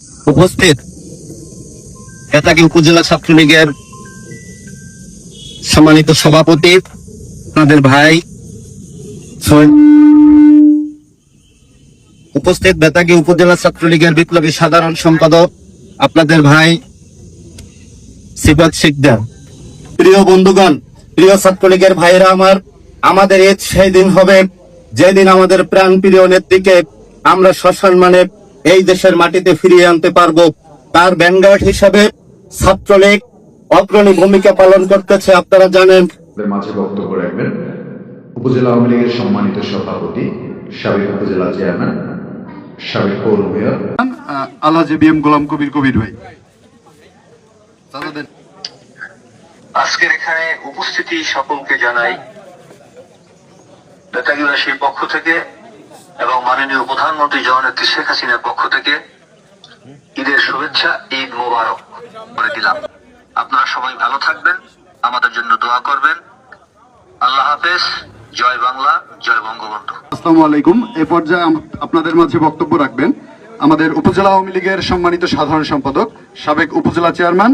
উপস্থিত বেতাগী উপজেলা ছাত্রলীগের সম্মানিত সভাপতি, আপনাদের ভাই উপস্থিত বেতাগী উপজেলা ছাত্রলীগের বিপ্লবী সাধারণ সম্পাদক আপনাদের ভাই সিফাত শিকদার। প্রিয় বন্ধুগণ, প্রিয় ছাত্রলীগের ভাইরা আমাদের ঈদ সেই দিন হবে যেদিন আমাদের প্রাণ প্রিয় নেত্রীকে আমরা সসম্মানে এই দেশের মাটিতে ফিরিয়ে আনতে পারবো। তার ব্যাঙ্গার্ড হিসেবে ছাত্রলীগ অগ্রণী ভূমিকা পালন করতেছে। আপনারা জানেন। মাঝে বক্তব্য রাখবেন উপজেলা আওয়ামী লীগের সম্মানিত সভাপতি, সাবেক উপজেলা চেয়ারম্যান, সাবেক পৌর মেয়র আলহাজ বিএম গোলাম কবির ভাই। আজকের এখানে উপস্থিতি সকলকে জানাই বেতাগীবাসীর পক্ষ থেকে এবং মাননীয় প্রধানমন্ত্রী জননেত্রী শেখ হাসিনার পক্ষ থেকে ঈদের শুভেচ্ছা, ঈদ মোবারক করে দিলাম। আপনারা সবাই ভালো থাকবেন, আমাদের জন্য দোয়া করবেন। আল্লাহ হাফেজ। জয় বাংলা, জয় বঙ্গবন্ধু। আসসালামু আলাইকুম। এ পর্যায়ে আপনাদের মাঝে বক্তব্য রাখবেন আমাদের উপজেলা আওয়ামী লীগের সম্মানিত সাধারণ সম্পাদক, সাবেক উপজেলা চেয়ারম্যান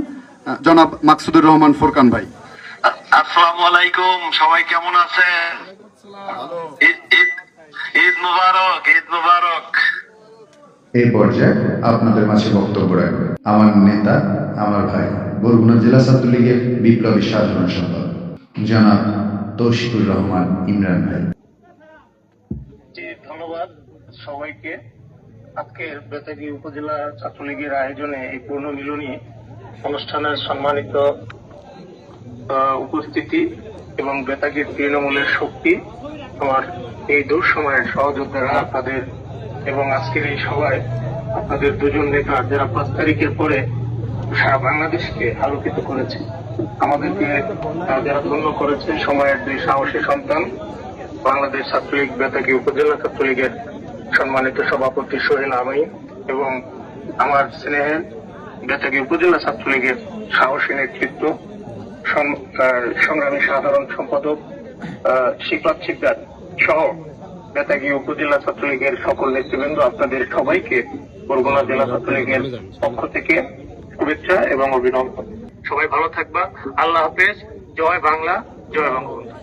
জনাব মাকসুদুর রহমান ফোরকান ভাই। আসসালামু আলাইকুম, সবাই কেমন আছেন? ঈদ মুবারক, ঈদ মুবারক। এই পর্যায়ে আপনাদের মাঝে বক্তব্য রাখবেন আমার নেতা, আমার ভাই, বরগুনা জেলা ছাত্রলীগের বিপ্লবী সাধারণ সম্পাদক জনাব তৌশিকুর রহমান ইমরান ভাই। ধন্যবাদ সবাইকে। আজকের বেতাগী উপজেলা ছাত্রলীগের আয়োজনে এই পূর্ণ মিলনী অনুষ্ঠানের সম্মানিত উপস্থিতি এবং বেতাগীর তৃণমূলের শক্তি, আমার এই দুঃসময়ের সহযোদ্ধারা আপনাদের এবং আজকের এই সভায় আপনাদের দুজন নেতা যারা 5 তারিখের পরে সারা বাংলাদেশকে আলোকিত করেছে, আমাদেরকে যারা ধন্য করেছে, সময়ের দুই সাহসী সন্তান, বাংলাদেশ ছাত্রলীগ বেতাগী উপজেলা ছাত্রলীগের সম্মানিত সভাপতি সোহেল আমিন এবং আমার স্নেহের বেতাগী উপজেলা ছাত্রলীগের সাহসী নেতৃত্ব সংগ্রামী সাধারণ সম্পাদক সিফাত শিকদার সহ বেতাগী উপজেলা ছাত্রলীগের সকল নেতৃবৃন্দ, আপনাদের সবাইকে বরগুনা জেলা ছাত্রলীগের পক্ষ থেকে শুভেচ্ছা এবং অভিনন্দন। সবাই ভালো থাকবা। আল্লাহ হাফেজ। জয় বাংলা, জয় বঙ্গবন্ধু।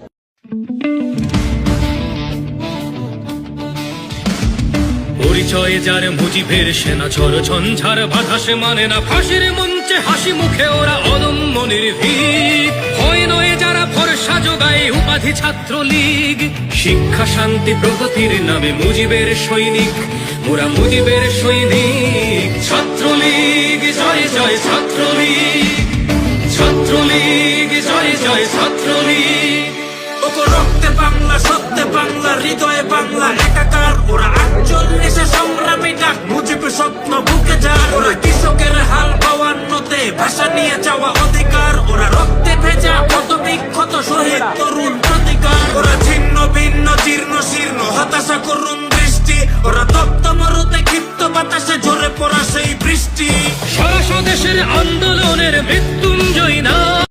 পরিচয়ে যার মুজিবের সেনা ঝড় ঝঞ্ঝার বাতাস মানে না, ফাঁসির মঞ্চে হাসি মুখে ওরা অদম্য নির্ভীক, হয় নয় যারা ভরসা যোগায় উপাধি ছাত্রলীগ। শিক্ষা শান্তি প্রগতির নামে মুজিবের সৈনিক, মোরা মুজিবের সৈনিক। ছাত্রলীগ জয় জয় ছাত্রলীগ, ছাত্রলীগ জয় জয় ছাত্রলীগ। রক্তে বাংলা, সত্যে বাংলা, হৃদয়ে বাংলা একাকার। ওরা 48 সংগ্রামী ডাক, মুজিবের স্বপ্ন বুকে যার। ওরা কৃষকের হাল বাওয়ান্নতে ভাষা নিয়ে যাওয়া